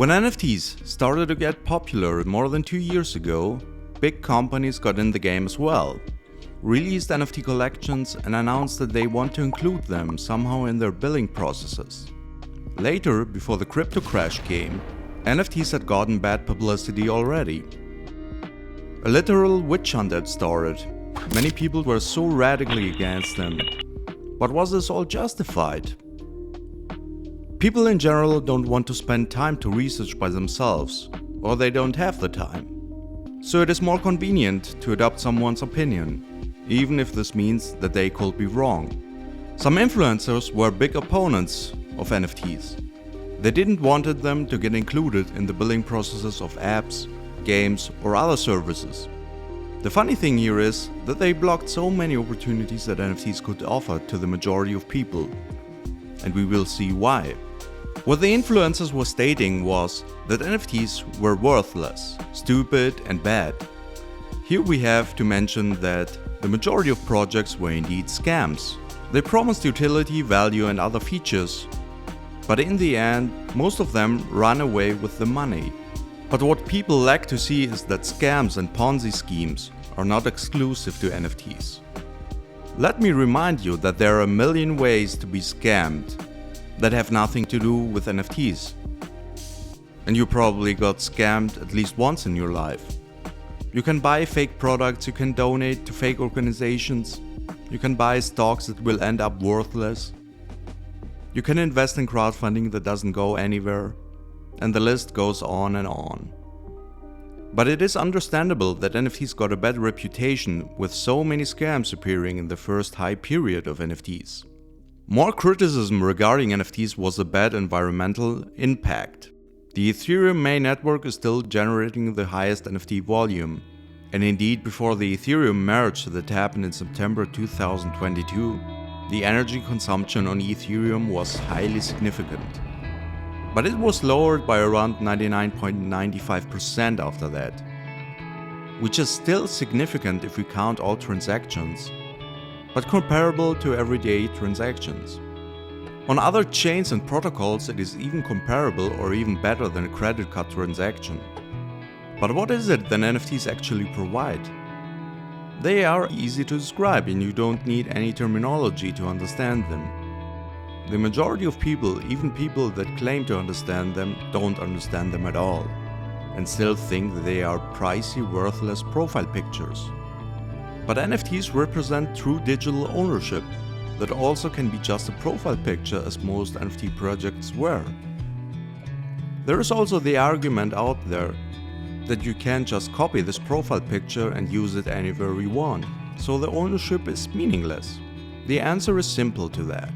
When NFTs started to get popular more than 2 years ago, big companies got in the game as well, released NFT collections and announced that they want to include them somehow in their billing processes. Later, before the crypto crash came, NFTs had gotten bad publicity already. A literal witch hunt had started. Many people were so radically against them. But was this all justified? People in general don't want to spend time to research by themselves, or they don't have the time. So it is more convenient to adopt someone's opinion, even if this means that they could be wrong. Some influencers were big opponents of NFTs. They didn't want them to get included in the billing processes of apps, games, or other services. The funny thing here is that they blocked so many opportunities that NFTs could offer to the majority of people. And we will see why. What the influencers were stating was that NFTs were worthless, stupid and bad. Here we have to mention that the majority of projects were indeed scams. They promised utility, value and other features, but in the end, most of them ran away with the money. But what people lack to see is that scams and Ponzi schemes are not exclusive to NFTs. Let me remind you that there are a million ways to be scammed that have nothing to do with NFTs. And you probably got scammed at least once in your life. You can buy fake products, you can donate to fake organizations, you can buy stocks that will end up worthless, you can invest in crowdfunding that doesn't go anywhere, and the list goes on and on. But it is understandable that NFTs got a bad reputation with so many scams appearing in the first high period of NFTs. More criticism regarding NFTs was the bad environmental impact. The Ethereum main network is still generating the highest NFT volume. And indeed, before the Ethereum merge that happened in September 2022, the energy consumption on Ethereum was highly significant. But it was lowered by around 99.95% after that, which is still significant if we count all transactions, but comparable to everyday transactions. On other chains and protocols it is even comparable or even better than a credit card transaction. But what is it that NFTs actually provide? They are easy to describe and you don't need any terminology to understand them. The majority of people, even people that claim to understand them, don't understand them at all, and still think that they are pricey, worthless profile pictures. But NFTs represent true digital ownership that also can be just a profile picture as most NFT projects were. There is also the argument out there that you can just copy this profile picture and use it anywhere you want, so the ownership is meaningless. The answer is simple to that.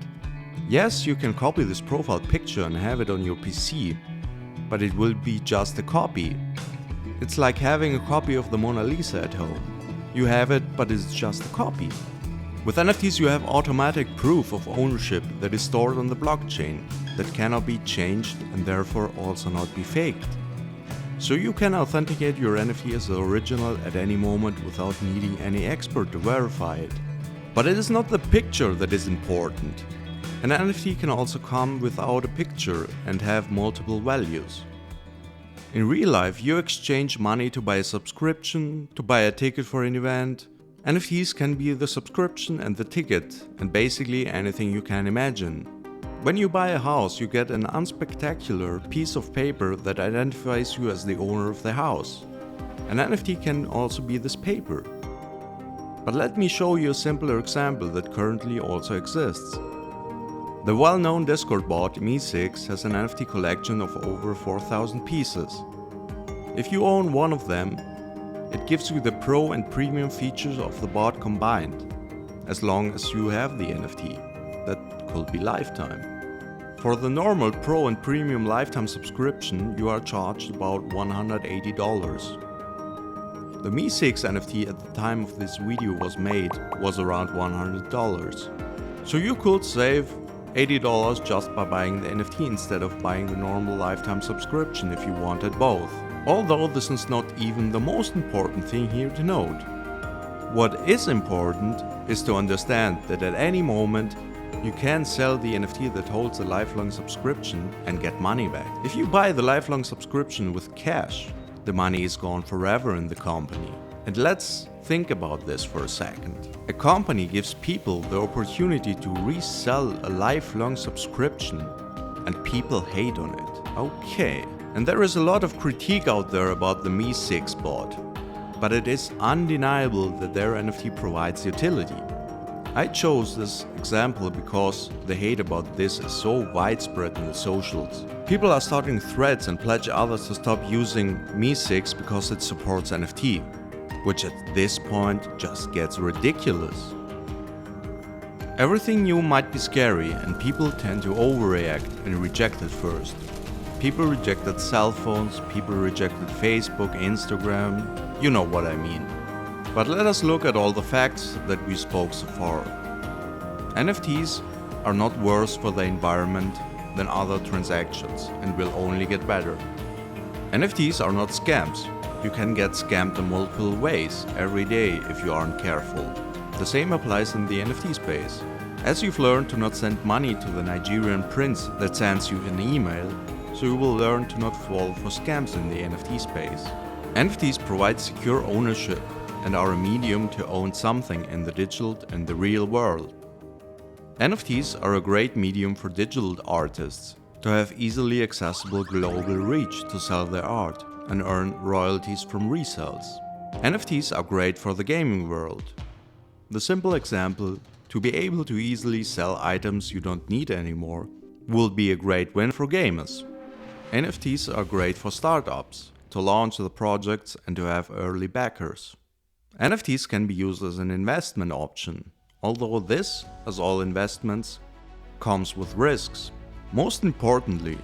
Yes, you can copy this profile picture and have it on your PC, but it will be just a copy. It's like having a copy of the Mona Lisa at home. You have it, but it's just a copy. With NFTs you have automatic proof of ownership that is stored on the blockchain, that cannot be changed and therefore also not be faked. So you can authenticate your NFT as the original at any moment without needing any expert to verify it. But it is not the picture that is important. An NFT can also come without a picture and have multiple values. In real life, you exchange money to buy a subscription, to buy a ticket for an event. NFTs can be the subscription and the ticket, and basically anything you can imagine. When you buy a house, you get an unspectacular piece of paper that identifies you as the owner of the house. An NFT can also be this paper. But let me show you a simpler example that currently also exists. The well-known Discord bot Me6 has an NFT collection of over 4,000 pieces. If you own one of them, it gives you the pro and premium features of the bot combined, as long as you have the NFT. That could be lifetime. For the normal pro and premium lifetime subscription, you are charged about $180. The Me6 NFT at the time of this video was made was around $100. So you could save $80 just by buying the NFT instead of buying the normal lifetime subscription if you wanted both. Although this is not even the most important thing here to note. What is important is to understand that at any moment you can sell the NFT that holds a lifelong subscription and get money back. If you buy the lifelong subscription with cash, the money is gone forever in the company. And let's think about this for a second. A company gives people the opportunity to resell a lifelong subscription, and people hate on it. Okay. And there is a lot of critique out there about the Me6 bot, but it is undeniable that their NFT provides utility. I chose this example because the hate about this is so widespread in the socials. People are starting threads and pledge others to stop using Me6 because it supports NFT, which at this point just gets ridiculous. Everything new might be scary and people tend to overreact and reject it first. People rejected cell phones, people rejected Facebook, Instagram, you know what I mean. But let us look at all the facts that we spoke so far. NFTs are not worse for the environment than other transactions and will only get better. NFTs are not scams. You can get scammed in multiple ways every day if you aren't careful. The same applies in the NFT space. As you've learned to not send money to the Nigerian prince that sends you an email, so you will learn to not fall for scams in the NFT space. NFTs provide secure ownership and are a medium to own something in the digital and the real world. NFTs are a great medium for digital artists to have easily accessible global reach to sell their art and earn royalties from resales. NFTs are great for the gaming world. The simple example, to be able to easily sell items you don't need anymore, will be a great win for gamers. NFTs are great for startups, to launch the projects and to have early backers. NFTs can be used as an investment option, although this, as all investments, comes with risks. Most importantly,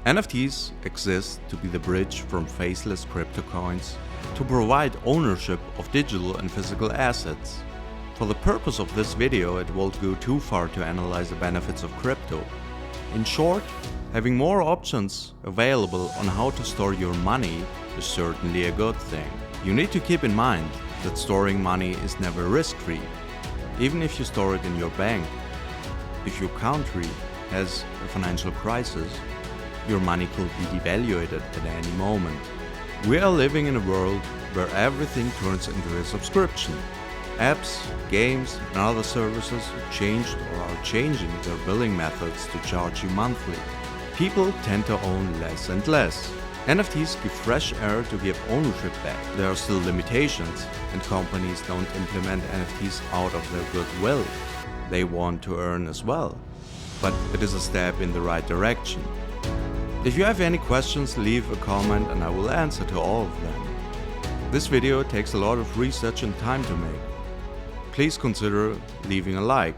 NFTs exist to be the bridge from faceless crypto coins to provide ownership of digital and physical assets. For the purpose of this video, it won't go too far to analyze the benefits of crypto. In short, having more options available on how to store your money is certainly a good thing. You need to keep in mind that storing money is never risk-free, even if you store it in your bank. If your country has a financial crisis, your money could be devalued at any moment. We are living in a world where everything turns into a subscription. Apps, games and other services changed or are changing their billing methods to charge you monthly. People tend to own less and less. NFTs give fresh air to give ownership back. There are still limitations, and companies don't implement NFTs out of their goodwill. They want to earn as well. But it is a step in the right direction. If you have any questions, leave a comment and I will answer to all of them. This video takes a lot of research and time to make. Please consider leaving a like.